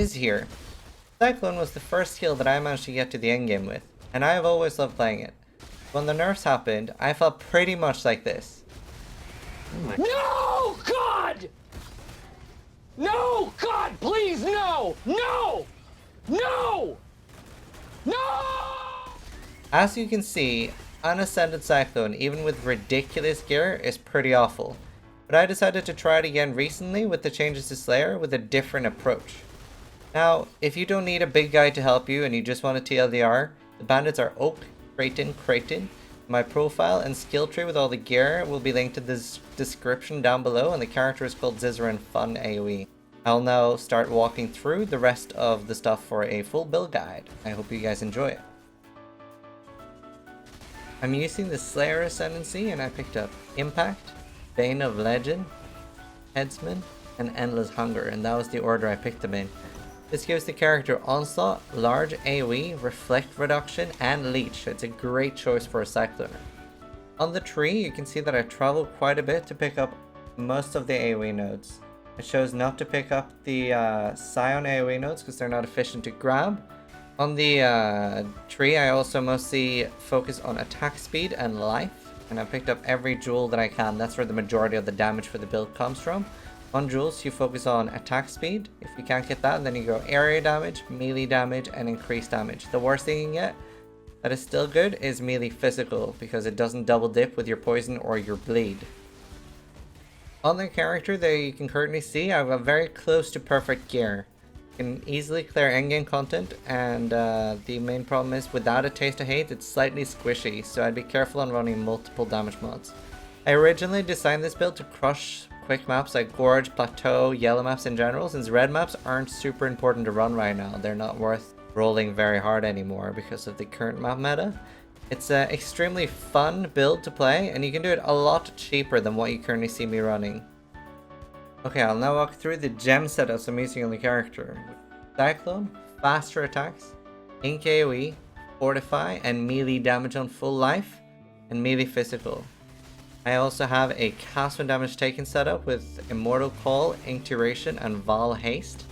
is here. Cyclone was the first heal that I managed to get to the endgame with, and I have always loved playing it. When the nerfs happened, I felt pretty much like this. No, God! No, God, please, no! No! No! No! As you can see, Unascended Cyclone, even with ridiculous gear, is pretty awful. But I decided to try it again recently with the changes to Slayer with a different approach. Now, if you don't need a big guy to help you and you just want a TLDR, the bandits are Oak, Kraityn. My profile and skill tree with all the gear will be linked in the description down below, and the character is called Zizaran Fun AoE. I'll now start walking through the rest of the stuff for a full build guide. I hope you guys enjoy it. I'm using the Slayer Ascendancy, and I picked up Impact, Bane of Legend, Headsman, and Endless Hunger, and that was the order I picked them in. This gives the character Onslaught, Large AoE, Reflect Reduction, and Leech, so it's a great choice for a Cycloner. On the tree, you can see that I traveled quite a bit to pick up most of the AoE nodes. I chose not to pick up the Scion AoE nodes because they're not efficient to grab. On the tree, I also mostly focus on attack speed and life, and I picked up every jewel that I can. That's where the majority of the damage for the build comes from. On jewels, you focus on attack speed. If you can't get that, then you go area damage, melee damage, and increased damage. The worst thing you can get that is still good is melee physical, because it doesn't double dip with your poison or your bleed. On the character, there you can currently see I've got very close to perfect gear. You can easily clear endgame content, and the main problem is without a Taste of Hate, it's slightly squishy, so I'd be careful on running multiple damage mods. I originally designed this build to crush quick maps like Gorge, Plateau, yellow maps in general, since red maps aren't super important to run right now. They're not worth rolling very hard anymore because of the current map meta. It's an extremely fun build to play, and you can do it a lot cheaper than what you currently see me running. Okay, I'll now walk through the gem setups I'm using on the character. Cyclone, faster attacks, Ink AoE, Fortify, and melee damage on full life, and melee physical. I also have a cast when damage taken setup with Immortal Call, Ink Duration, and Val Haste.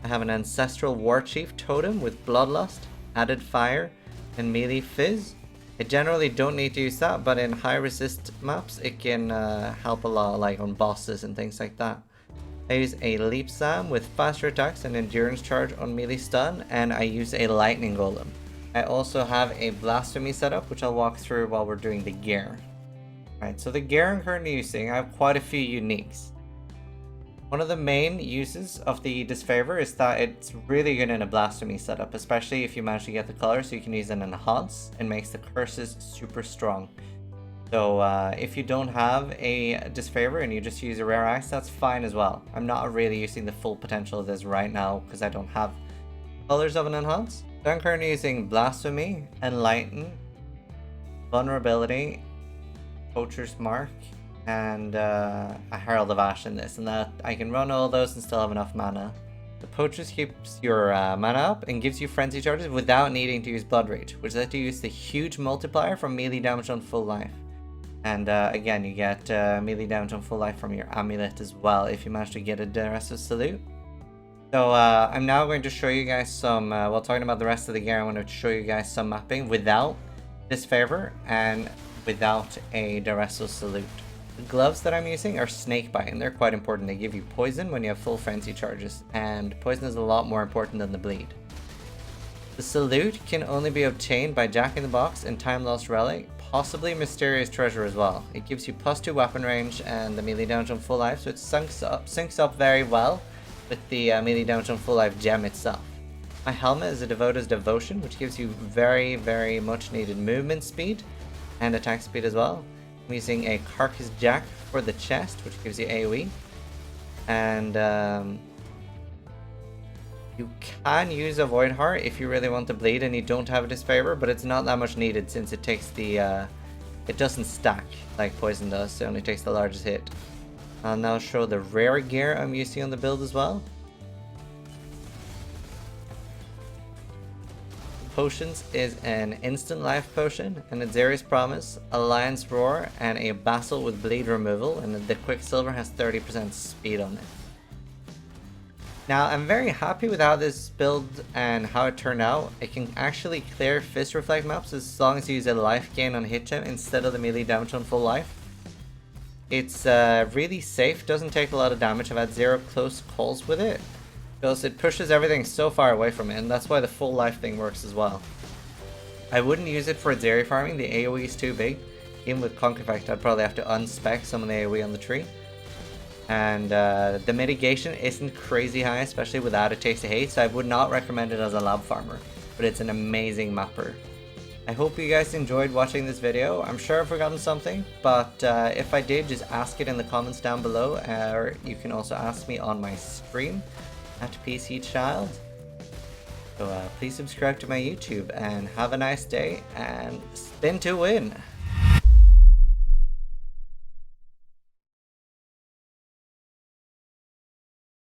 I have an Ancestral War Chief totem with Bloodlust, Added Fire, and melee Fizz. I generally don't need to use that, but in high resist maps it can help a lot, like on bosses and things like that. I use a Leap Sam with faster attacks and endurance charge on melee stun, and I use a Lightning Golem. I also have a Blasphemy setup, which I'll walk through while we're doing the gear. Right, so the gear I'm currently using, I have quite a few uniques. One of the main uses of the Disfavor is that it's really good in a Blasphemy setup, especially if you manage to get the color, so you can use an Enhance. It makes the curses super strong. So if you don't have a Disfavor and you just use a Rare Axe, that's fine as well. I'm not really using the full potential of this right now because I don't have colors of an Enhance. So I'm currently using Blasphemy, Enlighten, Vulnerability, Poacher's Mark, and a Herald of Ash in this, and that I can run all those and still have enough mana. The Poacher's keeps your mana up and gives you frenzy charges without needing to use Blood Rage, which lets you use the huge multiplier from melee damage on full life. And again, you get melee damage on full life from your amulet as well if you manage to get a Deresive Salute. So I'm now going to show you guys some, while talking about the rest of the gear, I want to show you guys some mapping without Disfavor and without a Deresive Salute. The gloves that I'm using are Snakebite, and they're quite important. They give you poison when you have full frenzy charges, and poison is a lot more important than the bleed. The Salute can only be obtained by Jack in the Box and Time Lost Relic, possibly Mysterious Treasure as well. It gives you +2 weapon range and the melee damage on full life, so it syncs up very well with the melee damage on full life gem itself. My helmet is a Devota's Devotion, which gives you very, very much needed movement speed and attack speed as well. I'm using a Carcass Jack for the chest, which gives you AoE. And you can use a Void Heart if you really want to bleed and you don't have a Disfavor, but it's not that much needed since it takes the it doesn't stack like poison does, it only takes the largest hit. I'll now show the rare gear I'm using on the build as well. Potions is an instant life potion, an Azerius Promise, Alliance Roar, and a Basel with bleed removal, and the Quicksilver has 30% speed on it. Now, I'm very happy with how this build and how it turned out. It can actually clear Fist Reflect maps as long as you use a life gain on hit gem instead of the melee damage on full life. It's really safe, doesn't take a lot of damage. I've had 0 close calls with it, because it pushes everything so far away from it, and that's why the full life thing works as well. I wouldn't use it for Zeri farming, the AoE is too big. Even with Conk Effect, I'd probably have to unspec some of the AoE on the tree. And the mitigation isn't crazy high, especially without a Taste of Hate, so I would not recommend it as a lab farmer, but it's an amazing mapper. I hope you guys enjoyed watching this video. I'm sure I've forgotten something, but if I did, just ask it in the comments down below, or you can also ask me on my stream at PC Child. So please subscribe to my YouTube, and have a nice day, and spin to win!